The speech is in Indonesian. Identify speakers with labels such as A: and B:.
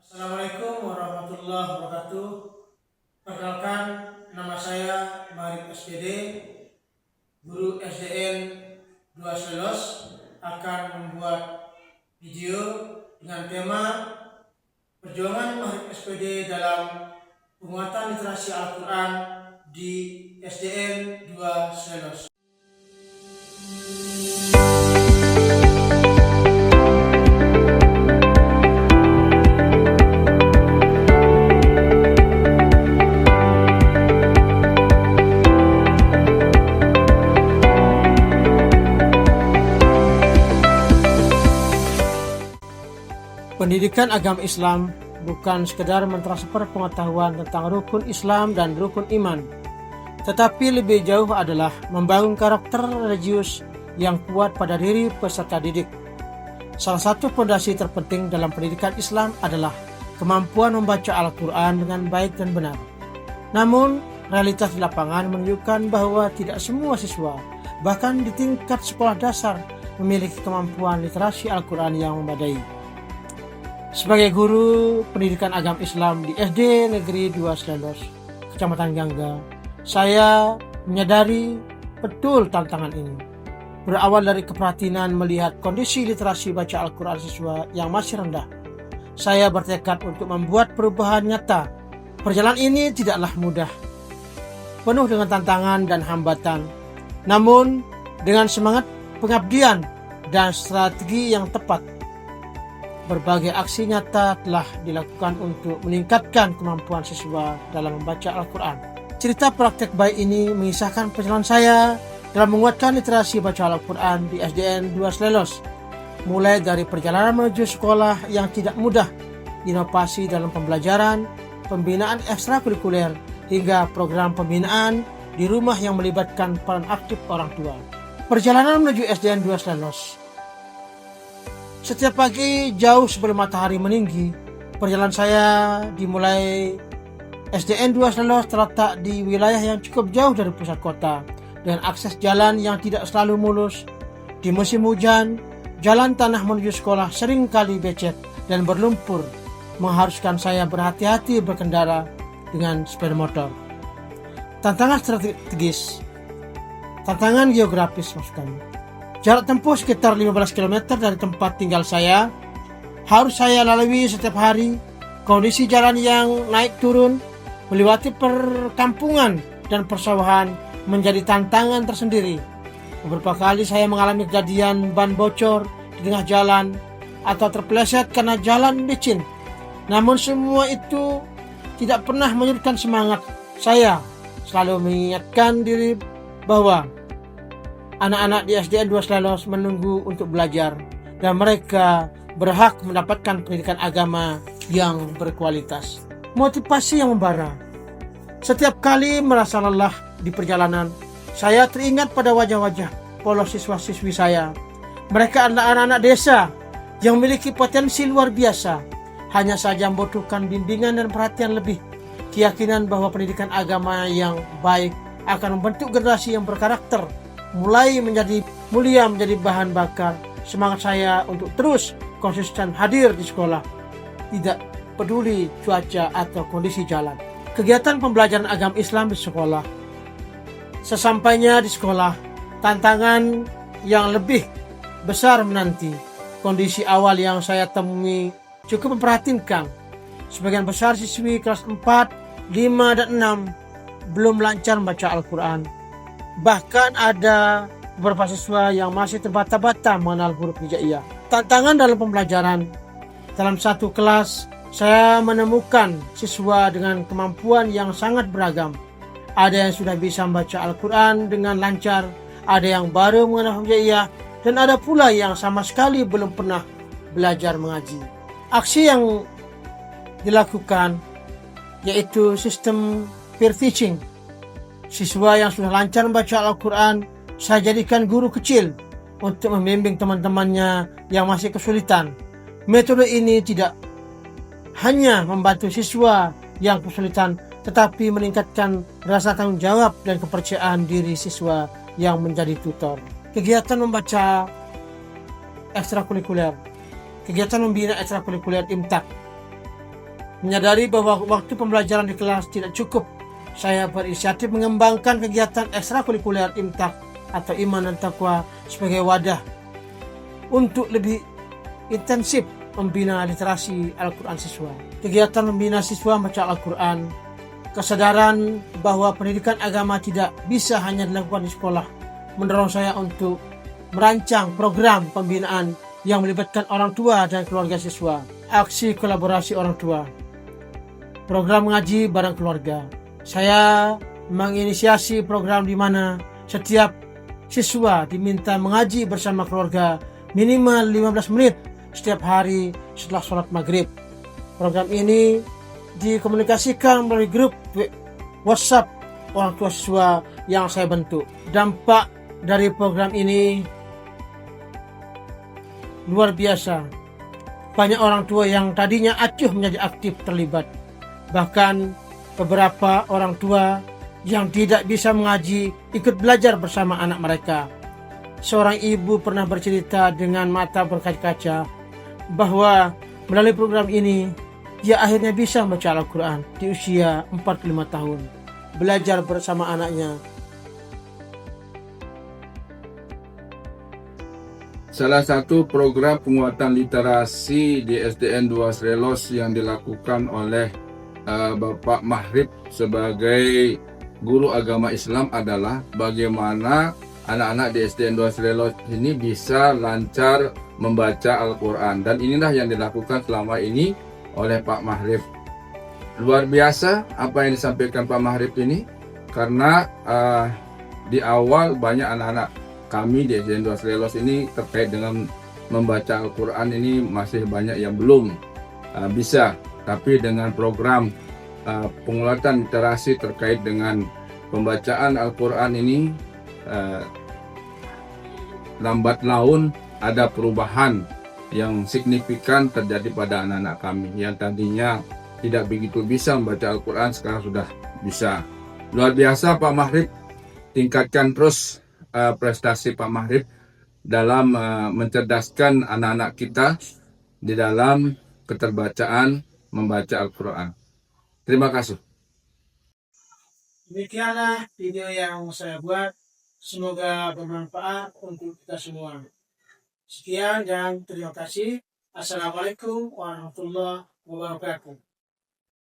A: Assalamualaikum warahmatullahi wabarakatuh. Perkenalkan, nama saya Marif SPD, guru SDN 2 Selos, akan membuat video dengan tema perjuangan Marif SPD dalam penguatan literasi Al-Quran di SDN 2 Selos. Pendidikan agama Islam bukan sekedar mentransfer pengetahuan tentang rukun Islam dan rukun iman, tetapi lebih jauh adalah membangun karakter religius yang kuat pada diri peserta didik. Salah satu fondasi terpenting dalam pendidikan Islam adalah kemampuan membaca Al-Quran dengan baik dan benar. Namun, realitas di lapangan menunjukkan bahwa tidak semua siswa, bahkan di tingkat sekolah dasar, memiliki kemampuan literasi Al-Quran yang memadai. Sebagai guru pendidikan agama Islam di SD Negeri 2 Selos, Kecamatan Gangga, saya menyadari betul tantangan ini. Berawal dari keprihatinan melihat kondisi literasi baca Al-Quran siswa yang masih rendah, saya bertekad untuk membuat perubahan nyata. Perjalanan ini tidaklah mudah, penuh dengan tantangan dan hambatan. Namun, dengan semangat pengabdian dan strategi yang tepat, berbagai aksi nyata telah dilakukan untuk meningkatkan kemampuan siswa dalam membaca Al-Quran. Cerita praktek baik ini mengisahkan perjalanan saya dalam menguatkan literasi baca Al-Quran di SDN 2 Selos, mulai dari perjalanan menuju sekolah yang tidak mudah, inovasi dalam pembelajaran, pembinaan ekstrakurikuler, hingga program pembinaan di rumah yang melibatkan peran aktif orang tua. Perjalanan menuju SDN 2 Selos. Setiap pagi jauh sebelum matahari meninggi, perjalanan saya dimulai. SDN 2 Selos terletak di wilayah yang cukup jauh dari pusat kota, dengan akses jalan yang tidak selalu mulus. Di musim hujan, jalan tanah menuju sekolah sering kali becek dan berlumpur, mengharuskan saya berhati-hati berkendara dengan sepeda motor. Tantangan strategis, tantangan geografis maksud kami. Jarak tempuh sekitar 15 km dari tempat tinggal saya harus saya lalui setiap hari. Kondisi jalan yang naik turun, melewati perkampungan dan persawahan menjadi tantangan tersendiri. Beberapa kali saya mengalami kejadian ban bocor di tengah jalan atau terpeleset karena jalan licin. Namun semua itu tidak pernah menyurutkan semangat saya. Selalu mengingatkan diri bahwa anak-anak di SDN 2 Selos menunggu untuk belajar dan mereka berhak mendapatkan pendidikan agama yang berkualitas. Motivasi yang membara. Setiap kali merasa lelah di perjalanan, saya teringat pada wajah-wajah polos siswa-siswi saya. Mereka adalah anak-anak desa yang memiliki potensi luar biasa, hanya saja membutuhkan bimbingan dan perhatian lebih. Keyakinan bahwa pendidikan agama yang baik akan membentuk generasi yang berkarakter, mulai menjadi mulia, menjadi bahan bakar semangat saya untuk terus konsisten hadir di sekolah, tidak peduli cuaca atau kondisi jalan. Kegiatan pembelajaran agama Islam di sekolah. Sesampainya di sekolah, tantangan yang lebih besar menanti. Kondisi awal yang saya temui cukup memprihatinkan. Sebagian besar siswi kelas 4, 5, dan 6 belum lancar membaca Al-Quran. Bahkan ada beberapa siswa yang masih terbata-bata mengenal huruf hijaiyah. Tantangan dalam pembelajaran. Dalam satu kelas, saya menemukan siswa dengan kemampuan yang sangat beragam. Ada yang sudah bisa membaca Al-Quran dengan lancar, ada yang baru mengenal huruf hijaiyah, dan ada pula yang sama sekali belum pernah belajar mengaji. Aksi yang dilakukan yaitu sistem peer teaching. Siswa yang sudah lancar membaca Al-Quran, saya jadikan guru kecil untuk membimbing teman-temannya yang masih kesulitan. Metode ini tidak hanya membantu siswa yang kesulitan, tetapi meningkatkan rasa tanggung jawab dan kepercayaan diri siswa yang menjadi tutor. Kegiatan membaca ekstrakurikuler, kegiatan membina ekstrakurikuler IMTAK. Menyadari bahwa waktu pembelajaran di kelas tidak cukup, saya berinisiatif mengembangkan kegiatan ekstrakurikuler IMTAK atau Iman dan Takwa sebagai wadah untuk lebih intensif membina literasi Al-Quran siswa. Kegiatan membina siswa membaca Al-Quran, kesadaran bahwa pendidikan agama tidak bisa hanya dilakukan di sekolah, mendorong saya untuk merancang program pembinaan yang melibatkan orang tua dan keluarga siswa. Aksi kolaborasi orang tua, program mengaji bareng keluarga. Saya menginisiasi program di mana setiap siswa diminta mengaji bersama keluarga minimal 15 menit setiap hari setelah sholat maghrib. Program ini dikomunikasikan melalui grup WhatsApp orang tua siswa yang saya bentuk. Dampak dari program ini luar biasa. Banyak orang tua yang tadinya acuh menjadi aktif terlibat. Bahkan beberapa orang tua yang tidak bisa mengaji ikut belajar bersama anak mereka. Seorang ibu pernah bercerita dengan mata berkaca-kaca bahwa melalui program ini dia akhirnya bisa membaca Al-Quran di usia 45 tahun. Belajar bersama anaknya.
B: Salah satu program penguatan literasi di SDN 2 Srelos yang dilakukan oleh Bapak Mahrib sebagai guru agama Islam adalah bagaimana anak-anak di SDN 2 Srelos ini bisa lancar membaca Al-Quran. Dan inilah yang dilakukan selama ini oleh Pak Mahrib. Luar biasa apa yang disampaikan Pak Mahrib ini, karena di awal banyak anak-anak kami di SDN 2 Srelos ini terkait dengan membaca Al-Quran ini masih banyak yang belum bisa. Tapi dengan program penguatan literasi terkait dengan pembacaan Al-Quran ini, lambat laun ada perubahan yang signifikan terjadi pada anak-anak kami yang tadinya tidak begitu bisa membaca Al-Quran, sekarang sudah bisa. Luar biasa Pak Mahrib, tingkatkan terus prestasi Pak Mahrib dalam mencerdaskan anak-anak kita di dalam keterbacaan membaca Al-Quran. Terima kasih.
A: Demikianlah video yang saya buat. Semoga bermanfaat untuk kita semua. Sekian dan terima kasih. Assalamualaikum warahmatullahi wabarakatuh.